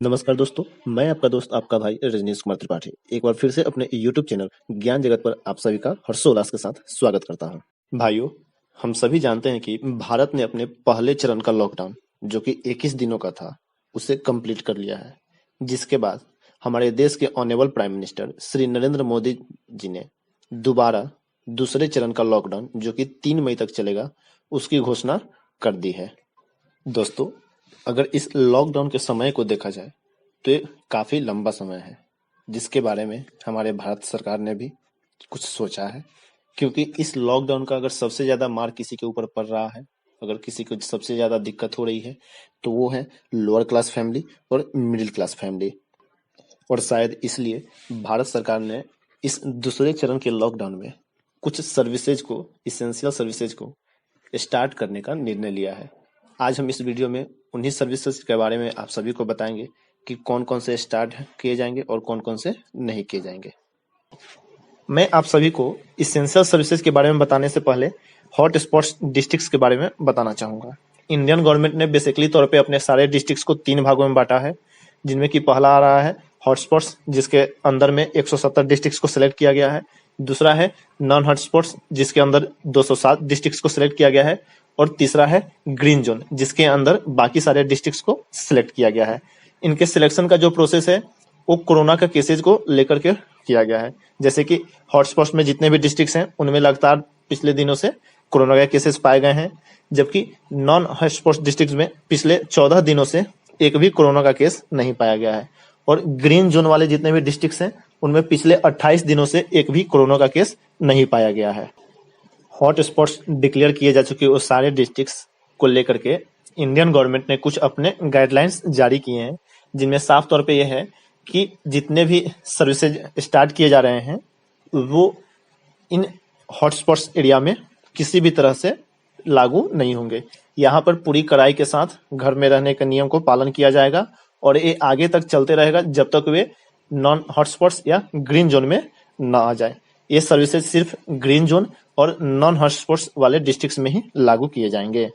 नमस्कार दोस्तों, मैं आपका दोस्त आपका भाई रजनीश कुमार त्रिपाठी एक बार फिर से अपने YouTube चैनल ज्ञान जगत पर आप सभी का हर्षोल्लास के साथ स्वागत करता हूं। भाइयों, हम सभी जानते हैं कि भारत ने अपने पहले चरण का लॉकडाउन जो कि 21 दिनों का था उसे कंप्लीट कर लिया है, जिसके बाद हमारे देश के honourable prime minister Shri Narendra Modi ji ने दोबारा दूसरे चरण का लॉकडाउन जो कि 3 मई तक चलेगा उसकी घोषणा कर दी है। दोस्तों, अगर इस लॉकडाउन के समय को देखा जाए तो ये काफी लंबा समय है, जिसके बारे में हमारे भारत सरकार ने भी कुछ सोचा है, क्योंकि इस लॉकडाउन का अगर सबसे ज्यादा मार किसी के ऊपर पड़ रहा है, अगर किसी को सबसे ज्यादा दिक्कत हो रही है तो वो है लोअर क्लास फैमिली और मिडिल क्लास फैमिली। और शायद इसलिए भारत सरकार ने इस दूसरे चरण के लॉकडाउन में कुछ सर्विसेज को, इसेंशियल सर्विसेज को स्टार्ट करने का निर्णय लिया है। आज हम इस वीडियो में उन्हीं सर्विसेज के बारे में आप सभी को बताएंगे कि कौन कौन से स्टार्ट किए जाएंगे और कौन कौन से नहीं किए जाएंगे। मैं आप सभी को इसेंशियल सर्विसेज के बारे में बताने से पहले हॉट स्पॉट्स डिस्ट्रिक्ट्स के बारे में बताना चाहूंगा। इंडियन गवर्नमेंट ने बेसिकली तौर पे अपने सारे डिस्ट्रिक्ट्स को 3 भागों में बांटा है, जिनमें कि पहला आ रहा है हॉटस्पॉट्स, जिसके अंदर में 170 डिस्ट्रिक्ट्स को सिलेक्ट किया गया है। दूसरा है नॉन हॉटस्पॉट्स, जिसके अंदर 207 डिस्ट्रिक्ट्स को सिलेक्ट किया गया है। और तीसरा है ग्रीन जोन, जिसके अंदर बाकी सारे डिस्ट्रिक्ट्स को सिलेक्ट किया गया है। इनके सिलेक्शन का जो प्रोसेस है वो कोरोना का केसेज को लेकर के किया गया है। जैसे कि हॉटस्पॉट्स में जितने भी डिस्ट्रिक्ट्स हैं उनमें लगातार पिछले दिनों से कोरोना के केसेस पाए गए हैं, जबकि नॉन हॉटस्पॉट्स डिस्ट्रिक्ट्स में पिछले 14 दिनों से एक भी कोरोना का केस नहीं पाया गया है। और ग्रीन जोन वाले जितने भी डिस्ट्रिक्ट्स हैं उनमें पिछले 28 दिनों से एक भी कोरोना का केस नहीं पाया गया है। हॉट स्पॉट्स डिक्लेयर किए जा चुके उस सारे डिस्ट्रिक्ट्स को लेकर के इंडियन गवर्नमेंट ने कुछ अपने गाइडलाइंस जारी किए हैं, जिनमें साफ तौर पे यह है कि जितने भी सर्विसेज स्टार्ट किए जा रहे हैं वो इन हॉटस्पॉट्स एरिया में किसी भी तरह से लागू नहीं होंगे। यहाँ पर पूरी कड़ाई के साथ घर में रहने के नियम को पालन किया जाएगा और ये आगे तक चलते रहेगा जब तक वे नॉन हॉटस्पॉट्स या ग्रीन जोन में ना आ जाए। ये सर्विसेज सिर्फ ग्रीन जोन और नॉन हॉटस्पॉट्स वाले डिस्ट्रिक्ट्स में ही लागू किए जाएंगे।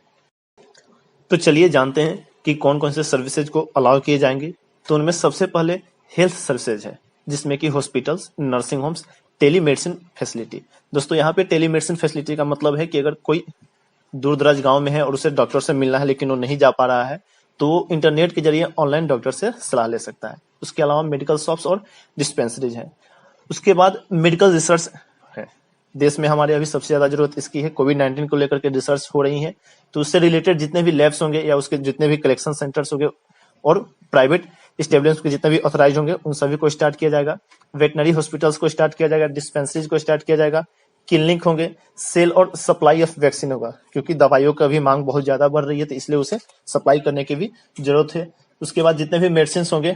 तो चलिए जानते हैं कि कौन कौन से सर्विसेज को अलाउ किए जाएंगे। तो उनमें सबसे पहले हेल्थ सर्विसेज है, जिसमें कि hospitals, nursing homes, telemedicine facility. दोस्तों, यहाँ पे टेलीमेडिसिन फैसिलिटी का मतलब है कि अगर कोई दूर दराज गाँव में है और उसे डॉक्टर से मिलना है लेकिन वो नहीं जा पा रहा है तो वो इंटरनेट के जरिए ऑनलाइन डॉक्टर से सलाह ले सकता है। उसके अलावा मेडिकल शॉप्स और डिस्पेंसरीज हैं। उसके बाद मेडिकल रिसर्च है। देश में हमारे अभी सबसे ज्यादा जरूरत इसकी है। कोविड-19 को लेकर के रिसर्च हो रही है, तो उससे रिलेटेड जितने भी लैब्स होंगे या उसके जितने भी कलेक्शन सेंटर्स होंगे और प्राइवेट एस्टेब्लिशमेंट के जितने भी ऑथराइज होंगे उन सभी को स्टार्ट किया जाएगा। वेटनरी हॉस्पिटल्स को स्टार्ट किया जाएगा, डिस्पेंसरीज को स्टार्ट किया जाएगा, क्लिनिक होंगे, सेल और सप्लाई ऑफ वैक्सीन होगा, क्योंकि दवाइयों का भी मांग बहुत ज्यादा बढ़ रही है तो इसलिए उसे सप्लाई करने की भी जरूरत है। उसके बाद जितने भी मेडिसिन होंगे,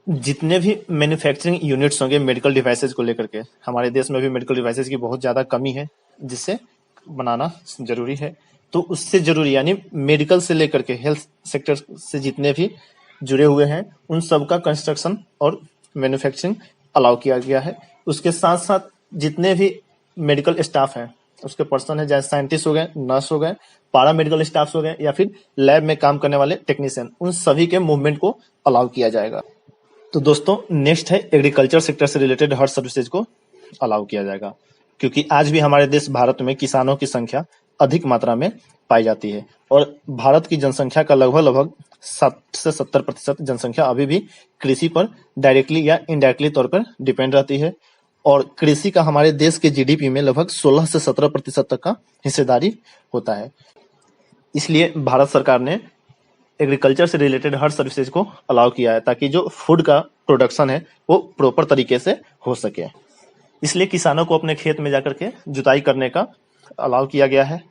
जितने भी मैन्युफैक्चरिंग यूनिट्स होंगे मेडिकल डिवाइसेज को लेकर के, हमारे देश में भी मेडिकल डिवाइसेज की बहुत ज्यादा कमी है जिससे बनाना जरूरी है। तो उससे जरूरी यानी मेडिकल से लेकर के हेल्थ सेक्टर से जितने भी जुड़े हुए हैं उन सब का कंस्ट्रक्शन और मैन्युफैक्चरिंग अलाउ किया गया है। उसके साथ साथ जितने भी मेडिकल स्टाफ हैं, उसके पर्सन है, जैसे साइंटिस्ट हो गए, नर्स हो गए, पारा मेडिकल स्टाफ हो गए या फिर लैब में काम करने वाले टेक्नीशियन, उन सभी के मूवमेंट को अलाउ किया जाएगा। तो दोस्तों, नेक्स्ट है एग्रीकल्चर सेक्टर से रिलेटेड हर सर्विसेज को अलाउ किया जाएगा, क्योंकि आज भी हमारे देश भारत में किसानों की संख्या अधिक मात्रा में पाई जाती है और भारत की जनसंख्या का लगभग 60 से 70% जनसंख्या अभी भी कृषि पर डायरेक्टली या इनडायरेक्टली तौर पर डिपेंड रहती है। और कृषि का हमारे देश के जीडीपी में लगभग 16 से 17% तक का हिस्सेदारी होता है। इसलिए भारत सरकार ने एग्रीकल्चर से रिलेटेड हर सर्विसेज को अलाउ किया है ताकि जो फूड का प्रोडक्शन है वो प्रॉपर तरीके से हो सके। इसलिए किसानों को अपने खेत में जाकर के जुताई करने का अलाउ किया गया है।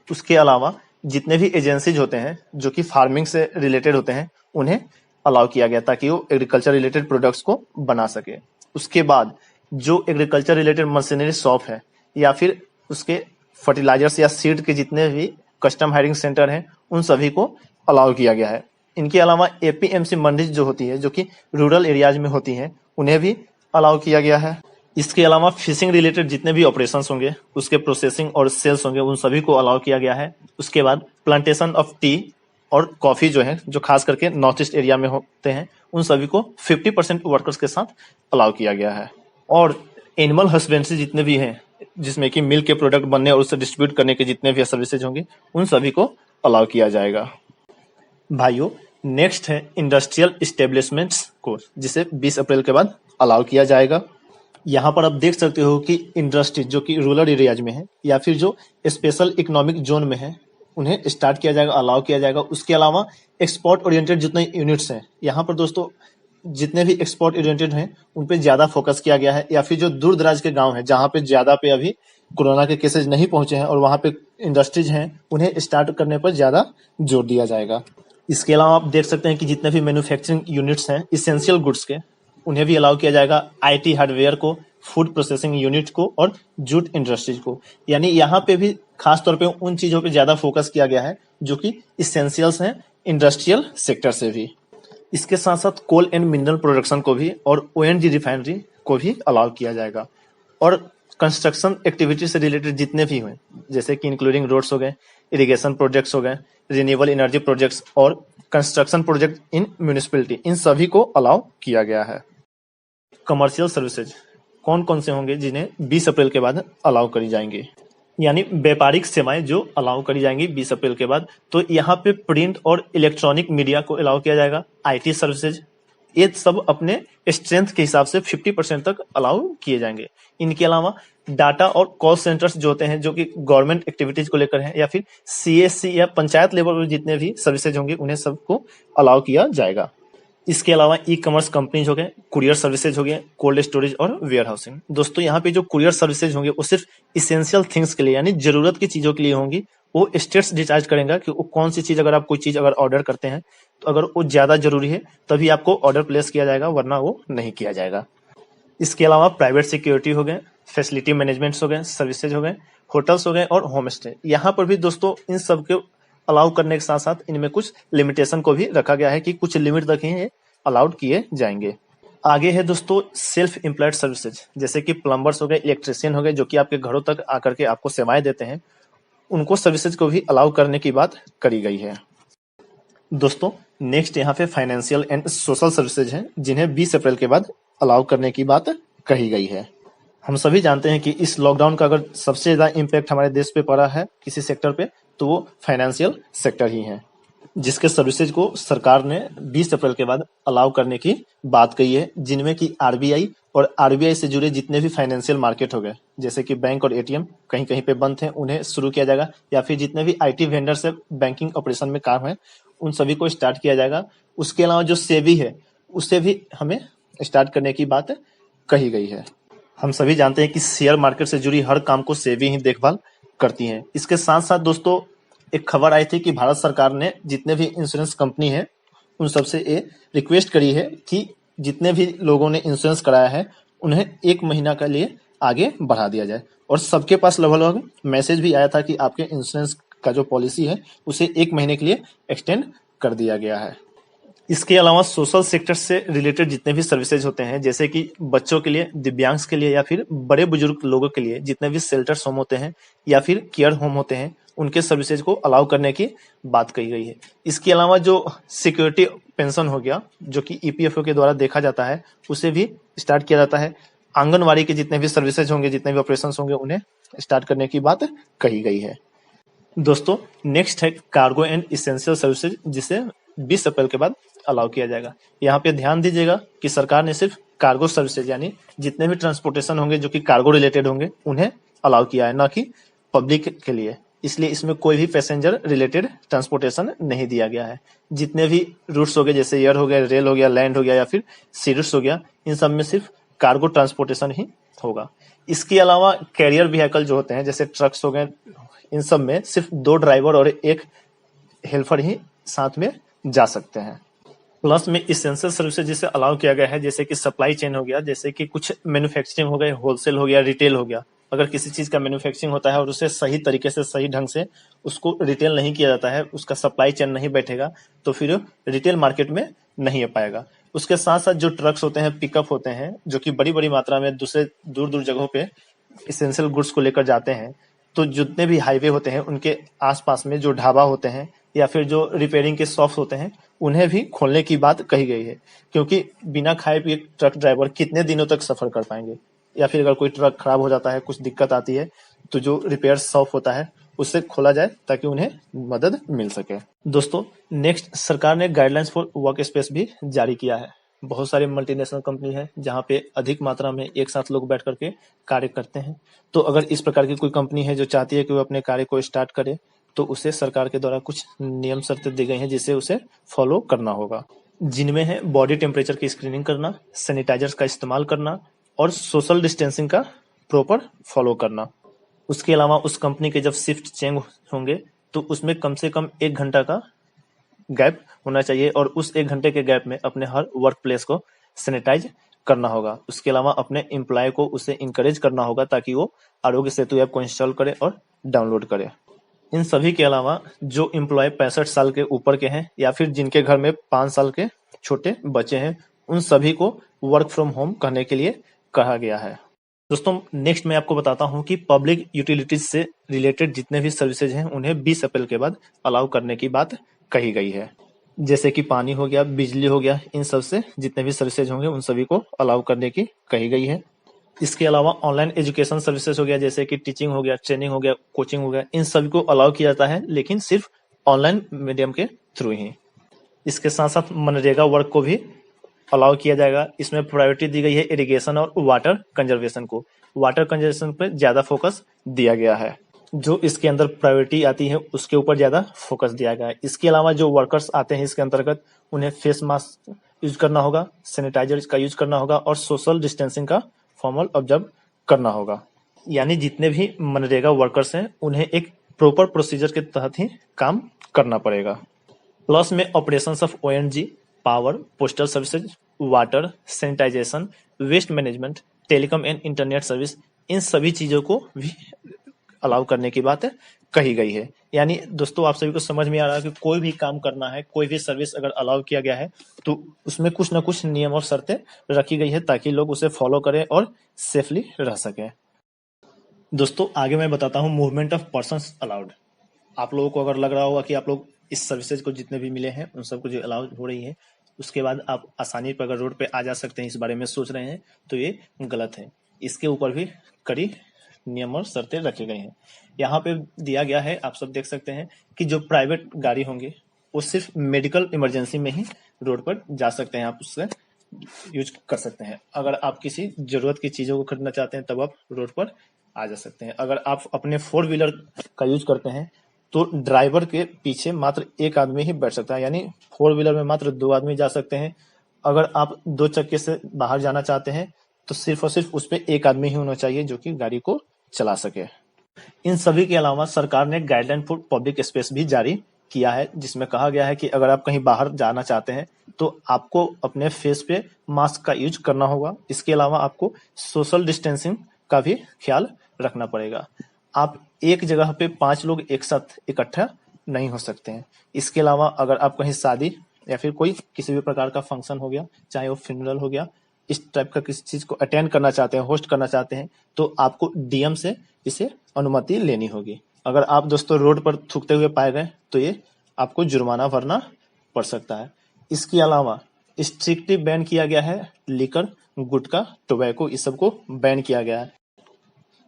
उसके अलावा जितने भी एजेंसीज होते हैं जो कि फार्मिंग से रिलेटेड होते हैं उन्हें अलाउ किया गया ताकि वो एग्रीकल्चर रिलेटेड प्रोडक्ट्स को बना सके। उसके बाद जो एग्रीकल्चर रिलेटेड मशीनरी शॉप है या फिर उसके फर्टिलाइजर्स या सीड के जितने भी कस्टम हायरिंग सेंटर हैं उन सभी को अलाउ किया गया है। इनके अलावा एपीएमसी मंडी जो होती है, जो कि रूरल एरियाज में होती हैं, उन्हें भी अलाउ किया गया है। इसके अलावा फिशिंग रिलेटेड जितने भी ऑपरेशंस होंगे, उसके प्रोसेसिंग और सेल्स होंगे, उन सभी को अलाउ किया गया है। उसके बाद प्लांटेशन ऑफ टी और कॉफी जो है, जो खास करके नॉर्थ ईस्ट एरिया में होते हैं, उन सभी को 50% वर्कर्स के साथ अलाउ किया गया है। और एनिमल हस्बेंड्री जितने भी हैं, जिसमें कि मिल्क के प्रोडक्ट बनने और उसे डिस्ट्रीब्यूट करने के जितने भी सर्विसेज होंगे, उन सभी को अलाउ किया जाएगा। भाइयों, नेक्स्ट है इंडस्ट्रियल इस्टेब्लिशमेंट्स को, जिसे 20 अप्रैल के बाद अलाउ किया जाएगा। यहाँ पर आप देख सकते हो कि इंडस्ट्री जो कि रूरल एरियाज में है या फिर जो स्पेशल इकोनॉमिक जोन में है, उन्हें स्टार्ट किया जाएगा, अलाउ किया जाएगा। उसके अलावा एक्सपोर्ट ओरिएंटेड जितने यूनिट्स हैं, यहाँ पर दोस्तों जितने भी एक्सपोर्ट ओरिएंटेड हैं उन पे ज्यादा फोकस किया गया है, या फिर जो दूर दराज के गांव हैं जहाँ पे ज्यादा पे अभी कोरोना के केसेज नहीं पहुंचे हैं और वहाँ पे इंडस्ट्रीज हैं, उन्हें स्टार्ट करने पर ज्यादा जोर दिया जाएगा। इसके अलावा आप देख सकते हैं कि जितने भी मैन्युफैक्चरिंग यूनिट्स हैं इसेंशियल गुड्स के, उन्हें भी अलाउ किया जाएगा। आईटी हार्डवेयर को, फूड प्रोसेसिंग यूनिट को और जूट इंडस्ट्रीज को। यानी यहाँ पे भी खास तौर पे उन चीजों पे ज्यादा फोकस किया गया है जो कि इसेंशियल्स हैं इंडस्ट्रियल सेक्टर से भी। इसके साथ साथ कोल एंड मिनरल प्रोडक्शन को भी और ओएनजी रिफाइनरी को भी अलाउ किया जाएगा। और कंस्ट्रक्शन एक्टिविटी से रिलेटेड जितने भी हुए, जैसे कि इंक्लूडिंग रोड्स हो गए, इरिगेशन प्रोजेक्ट्स हो गए, रिन्यूएबल एनर्जी प्रोजेक्ट्स और कंस्ट्रक्शन प्रोजेक्ट इन म्यूनिसिपैलिटी, इन सभी को अलाउ किया गया है। कमर्शियल सर्विसेज कौन कौन से होंगे जिन्हें 20 अप्रैल के बाद अलाउ करी जाएंगे, यानी व्यापारिक सेवाएं जो अलाउ करी जाएंगी 20 अप्रैल के बाद, तो यहाँ पे प्रिंट और इलेक्ट्रॉनिक मीडिया को अलाउ किया जाएगा। आईटी सर्विसेज, ये सब अपने स्ट्रेंथ के हिसाब से 50% तक अलाउ किए जाएंगे। इनके अलावा डाटा और कॉल सेंटर्स जो होते हैं, जो कि गवर्नमेंट एक्टिविटीज को लेकर हैं, या फिर सीएससी या पंचायत लेवल पर जितने भी सर्विसेज होंगे, उन्हें सबको अलाउ किया जाएगा। इसके अलावा ई कॉमर्स कंपनीज हो गए, कुरियर सर्विसेज हो गए, कोल्ड स्टोरेज और वेयर हाउसिंग। दोस्तों, यहाँ पे जो कुरियर सर्विसेज होंगे वो सिर्फ इसेंशियल थिंग्स के लिए, यानी जरूरत की चीजों के लिए होंगी। वो स्टेट्स डिसाइड करेंगे कि वो कौन सी चीज, अगर आप कोई चीज अगर ऑर्डर करते हैं तो अगर वो ज्यादा जरूरी है तभी आपको ऑर्डर प्लेस किया जाएगा, वरना वो नहीं किया जाएगा। इसके अलावा प्राइवेट सिक्योरिटी हो गए, फैसिलिटी मैनेजमेंट हो गए, सर्विसेज हो गए, होटल्स हो गए और होम स्टे। यहाँ पर भी दोस्तों इन सब के अलाउ करने के साथ साथ इनमें कुछ लिमिटेशन को भी रखा गया है कि कुछ लिमिट तक ही अलाउड किए जाएंगे। आगे है दोस्तों सेल्फ एम्प्लॉयड सर्विसेज, जैसे कि प्लम्बर्स हो गए, इलेक्ट्रिशियन हो गए, जो कि आपके घरों तक आकर के आपको सेवाएं देते हैं, उनको सर्विसेज को भी अलाउ करने की बात करी गई है। दोस्तों, नेक्स्ट यहाँ पे फाइनेंशियल एंड सोशल सर्विसेज हैं, जिन्हें 20 अप्रैल के बाद अलाउ करने की बात कही गई है। हम सभी जानते हैं कि इस लॉकडाउन का अगर सबसे ज्यादा इम्पैक्ट हमारे देश पे पड़ा है किसी सेक्टर पे, तो वो फाइनेंशियल सेक्टर ही है, जिसके सर्विसेज को सरकार ने 20 अप्रैल के बाद अलाउ करने की बात कही है, जिनमें कि आरबीआई और आरबीआई से जुड़े जितने भी फाइनेंशियल मार्केट हो गए, जैसे कि बैंक और एटीएम कहीं कहीं पे बंद थे, उन्हें शुरू किया जाएगा, या फिर जितने भी आईटी वेंडर से बैंकिंग ऑपरेशन में काम है उन सभी को स्टार्ट किया जाएगा। उसके अलावा जो सेबी है उससे भी हमें स्टार्ट करने की बात कही गई है। हम सभी जानते हैं कि शेयर मार्केट से जुड़ी हर काम को सेबी ही देखभाल करती है। इसके साथ साथ दोस्तों एक खबर आई थी कि भारत सरकार ने जितने भी इंश्योरेंस कंपनी है उन सबसे ये रिक्वेस्ट करी है कि जितने भी लोगों ने इंश्योरेंस कराया है उन्हें 1 महीना के लिए आगे बढ़ा दिया जाए। और सबके पास लगभग मैसेज भी आया था कि आपके इंश्योरेंस का जो पॉलिसी है उसे 1 महीने के लिए एक्सटेंड कर दिया गया है। इसके अलावा सोशल सेक्टर से रिलेटेड जितने भी सर्विसेज होते हैं, जैसे कि बच्चों के लिए, दिव्यांग के लिए या फिर बड़े बुजुर्ग लोगों के लिए जितने भी शेल्टर्स होम होते हैं या फिर केयर होम होते हैं, उनके सर्विसेज को अलाउ करने की बात कही गई है। इसके अलावा जो सिक्योरिटी पेंशन हो गया, जो कि ईपीएफओ के द्वारा देखा जाता है, उसे भी स्टार्ट किया जाता है। आंगनवाड़ी के जितने भी सर्विसेज होंगे, जितने भी ऑपरेशन होंगे, उन्हें स्टार्ट करने की बात कही गई है। दोस्तों, नेक्स्ट है कार्गो एंड इसेंशियल सर्विसेज, जिसे 20 अप्रैल के बाद अलाउ किया जाएगा। यहाँ पे ध्यान दीजिएगा कि सरकार ने सिर्फ कार्गो सर्विसेज, यानी जितने भी ट्रांसपोर्टेशन होंगे जो कि कार्गो रिलेटेड होंगे, उन्हें अलाउ किया है, ना कि पब्लिक के लिए। इसलिए इसमें कोई भी पैसेंजर रिलेटेड ट्रांसपोर्टेशन नहीं दिया गया है। जितने भी रूट्स हो गए, जैसे एयर हो गया, रेल हो गया, लैंड हो गया या फिर सी रूट्स हो गया, इन सब में सिर्फ कार्गो ट्रांसपोर्टेशन ही होगा। इसके अलावा कैरियर व्हीकल जो होते हैं, जैसे ट्रक्स हो गए, इन सब में सिर्फ 2 ड्राइवर और 1 हेल्पर ही साथ में जा सकते हैं। प्लस में इसेंशियल सर्विसेज जिसे अलाउ किया गया है, जैसे कि सप्लाई चेन हो गया, जैसे कि कुछ मैन्युफैक्चरिंग हो गए, होलसेल हो गया, रिटेल हो गया। अगर किसी चीज का मैन्युफैक्चरिंग होता है और उसे सही तरीके से, सही ढंग से उसको रिटेल नहीं किया जाता है, उसका सप्लाई चेन नहीं बैठेगा, तो फिर रिटेल मार्केट में नहीं आ पाएगा। उसके साथ साथ जो ट्रक्स होते हैं, पिकअप होते हैं, जो कि बड़ी बड़ी मात्रा में दूसरे दूर दूर जगहों पे इसेंशियल गुड्स को लेकर जाते हैं, तो जितने भी हाईवे होते हैं उनके आसपास में जो ढाबा होते हैं या फिर जो रिपेयरिंग के शॉप्स होते हैं उन्हें भी खोलने की बात कही गई है, क्योंकि बिना खाए पिए ट्रक ड्राइवर कितने दिनों तक सफर कर पाएंगे। या फिर अगर कोई ट्रक खराब हो जाता है, कुछ दिक्कत आती है, तो जो रिपेयर शॉप होता है उससे खोला जाए ताकि उन्हें मदद मिल सके। दोस्तों, नेक्स्ट सरकार ने गाइडलाइंस फॉर वर्क स्पेस भी जारी किया है। बहुत सारे मल्टीनेशनल कंपनी है जहाँ पे अधिक मात्रा में एक साथ लोग बैठ करके कार्य करते हैं। तो अगर इस प्रकार की कोई कंपनी है जो चाहती है कि वो अपने कार्य को स्टार्ट करे, तो उसे सरकार के द्वारा कुछ नियम शर्तें दी गई हैं जिसे उसे फॉलो करना होगा, जिनमें है बॉडी टेम्परेचर की स्क्रीनिंग करना, सैनिटाइजर्स का इस्तेमाल करना और सोशल डिस्टेंसिंग का प्रॉपर फॉलो करना। उसके अलावा उस कंपनी के जब शिफ्ट चेंज होंगे तो उसमें कम से कम 1 घंटा का गैप होना चाहिए और उस 1 घंटे के गैप में अपने हर वर्क प्लेस को सैनिटाइज करना होगा। उसके अलावा अपने एम्प्लॉय को उसे इंकरेज करना होगा ताकि वो आरोग्य सेतु ऐप को इंस्टॉल करे और डाउनलोड करे। इन सभी के अलावा जो एम्प्लॉय 65 साल के ऊपर के हैं या फिर जिनके घर में 5 साल के छोटे बच्चे हैं, उन सभी को वर्क फ्रॉम होम करने के लिए कहा गया है। दोस्तों, नेक्स्ट मैं आपको बताता हूं कि पब्लिक यूटिलिटीज से रिलेटेड जितने भी सर्विसेज हैं उन्हें 20 अप्रैल के बाद अलाउ करने की बात कही गई है। जैसे कि पानी हो गया, बिजली हो गया, इन सब से जितने भी सर्विसेज होंगे उन सभी को अलाउ करने की कही गई है। इसके अलावा ऑनलाइन एजुकेशन सर्विसेज हो गया, जैसे कि टीचिंग हो गया, ट्रेनिंग हो गया, कोचिंग हो गया, इन सभी को अलाउ किया जाता है, लेकिन सिर्फ ऑनलाइन मीडियम के थ्रू ही। इसके साथ साथ मनरेगा वर्क को भी अलाउ किया जाएगा। इसमें प्रायोरिटी दी गई है इरिगेशन और वाटर कंजर्वेशन को। वाटर कंजर्वेशन पर ज्यादा फोकस दिया गया है, जो इसके अंदर प्रायोरिटी आती है उसके ऊपर ज्यादा फोकस दिया गया है। इसके अलावा जो वर्कर्स आते हैं इसके अंतर्गत उन्हें फेस मास्क यूज करना होगा, सैनिटाइजर का यूज करना होगा और सोशल डिस्टेंसिंग का फॉर्मल ऑब्जर्व करना होगा। यानी जितने भी मनरेगा वर्कर्स हैं उन्हें एक प्रॉपर प्रोसीजर के तहत ही काम करना पड़ेगा। प्लस में operations of ONG, power, postal services, water, sanitization, waste management, telecom and internet service, इन सभी चीजों को भी अलाउ करने की बात कही गई है। यानी दोस्तों, आप सभी को समझ में आ रहा है कि कोई भी काम करना है, कोई भी सर्विस अगर अलाउ किया गया है तो उसमें कुछ ना कुछ नियम और शर्तें रखी गई है ताकि लोग उसे फॉलो करें और सेफली रह सकें। दोस्तों, आगे मैं बताता हूँ मूवमेंट ऑफ पर्संस अलाउड। आप लोगों को अगर लग रहा होगा कि आप लोग इस सर्विसेज को जितने भी मिले हैं उन सबको जो अलाउ हो रही है, उसके बाद आप आसानी पर अगर रोड पे आ जा सकते हैं, इस बारे में सोच रहे हैं, तो ये गलत है। इसके ऊपर भी कड़ी नियम और शर्तें रखे गए हैं। यहाँ पे दिया गया है, आप सब देख सकते हैं कि जो प्राइवेट गाड़ी होंगे वो सिर्फ मेडिकल इमरजेंसी में ही रोड पर जा सकते हैं, आप उससे यूज कर सकते हैं। अगर आप किसी जरूरत की चीजों को खरीदना चाहते हैं तब आप रोड पर आ जा सकते हैं। अगर आप अपने 4 व्हीलर का यूज करते हैं तो ड्राइवर के पीछे मात्र एक आदमी ही बैठ सकता है, यानी 4 व्हीलर में मात्र 2 आदमी जा सकते हैं। अगर आप 2 चक्के से बाहर जाना चाहते हैं तो सिर्फ और सिर्फ उस पर एक आदमी ही होना चाहिए जो कि गाड़ी को चला सके। इन सभी के अलावा सरकार ने गाइडलाइन फॉर पब्लिक स्पेस भी जारी किया है, जिसमें कहा गया है कि अगर आप कहीं बाहर जाना चाहते हैं तो आपको अपने फेस पे मास्क का यूज करना होगा। इसके अलावा आपको सोशल डिस्टेंसिंग का भी ख्याल रखना पड़ेगा। आप एक जगह पे 5 लोग एक साथ इकट्ठा नहीं हो सकते हैं। इसके अलावा अगर आप कहीं शादी या फिर कोई किसी भी प्रकार का फंक्शन हो गया, चाहे वो फ्यूनरल हो गया, इस टाइप का किसी चीज को अटेंड करना चाहते हैं, होस्ट करना चाहते हैं, तो आपको डीएम से इसे अनुमति लेनी होगी। अगर आप दोस्तों रोड पर थूकते हुए पाए गए तो ये आपको जुर्माना भरना पड़ सकता है। इसके अलावा स्ट्रिक्टली बैन किया गया है लिकर, गुटखा, टोबैको, इस सबको बैन किया गया है।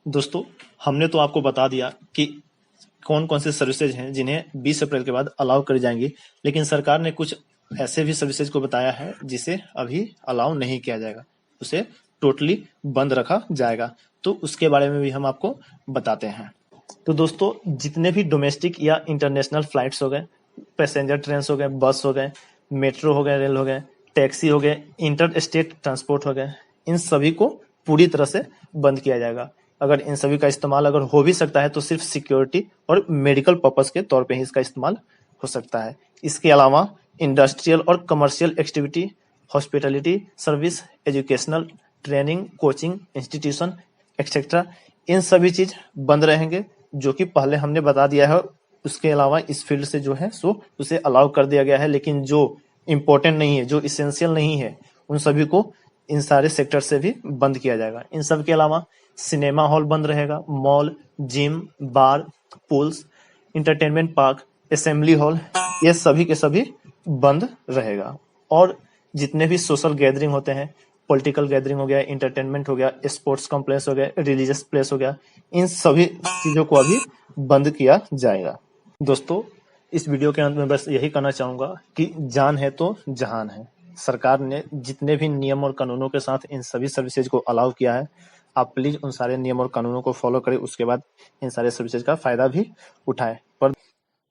दोस्तों, हमने तो आपको बता दिया कि कौन कौन से सर्विसेज हैं जिन्हें 20 अप्रैल के बाद अलाउ कर जाएंगी, लेकिन सरकार ने कुछ ऐसे भी सर्विसेज को बताया है जिसे अभी अलाउ नहीं किया जाएगा, उसे टोटली बंद रखा जाएगा। तो उसके बारे में भी हम आपको बताते हैं। तो दोस्तों, जितने भी डोमेस्टिक या इंटरनेशनल फ्लाइट्स हो गए, पैसेंजर ट्रेन हो गए, बस हो गए, मेट्रो हो गए, रेल हो गए, टैक्सी हो गए, इंटर स्टेट ट्रांसपोर्ट हो गए, इन सभी को पूरी तरह से बंद किया जाएगा। अगर इन सभी का इस्तेमाल अगर हो भी सकता है तो सिर्फ सिक्योरिटी और मेडिकल पर्पस के तौर पे ही इसका इस्तेमाल हो सकता है। इसके अलावा इंडस्ट्रियल और commercial activity, hospitality service, educational, training, coaching institution etcetera, इन सभी चीज बंद रहेंगे, जो कि पहले हमने बता दिया है। उसके अलावा इस फील्ड से जो है सो उसे अलाउ कर दिया गया है, लेकिन जो इम्पोर्टेंट नहीं है, जो इसेंशियल नहीं है, उन सभी को इन सारे सेक्टर से भी बंद किया जाएगा। इन सब के अलावा सिनेमा हॉल बंद रहेगा, mall, gym, bar, pools, entertainment park, assembly hall, ये सभी के सभी बंद रहेगा। और जितने भी सोशल गैदरिंग होते हैं, पॉलिटिकल गैदरिंग हो गया, इंटरटेनमेंट हो गया, स्पोर्ट्स कॉम्प्लेक्स हो गया, रिलीजियस प्लेस हो गया, इन सभी चीजों को अभी बंद किया जाएगा। दोस्तों, इस वीडियो के अंत में बस यही कहना चाहूंगा कि जान है तो जहान है। सरकार ने जितने भी नियम और कानूनों के साथ इन सभी सर्विसेज को अलाउ किया है, आप प्लीज उन सारे नियम और कानूनों को फॉलो करें, उसके बाद इन सारे सर्विसेज का फायदा भी उठाएं। पर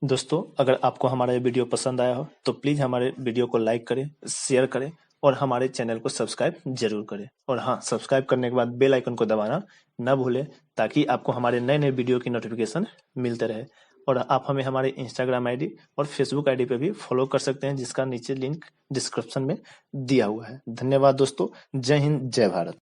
दोस्तों, अगर आपको हमारा ये वीडियो पसंद आया हो तो प्लीज हमारे वीडियो को लाइक करें, शेयर करें और हमारे चैनल को सब्सक्राइब जरूर करें। और हाँ, सब्सक्राइब करने के बाद बेल आइकन को दबाना न भूलें, ताकि आपको हमारे नए नए वीडियो की नोटिफिकेशन मिलते रहे। और आप हमें हमारे इंस्टाग्राम आईडी और फेसबुक आईडी पे भी फॉलो कर सकते हैं, जिसका नीचे लिंक डिस्क्रिप्शन में दिया हुआ है। धन्यवाद दोस्तों। जय हिंद, जय भारत।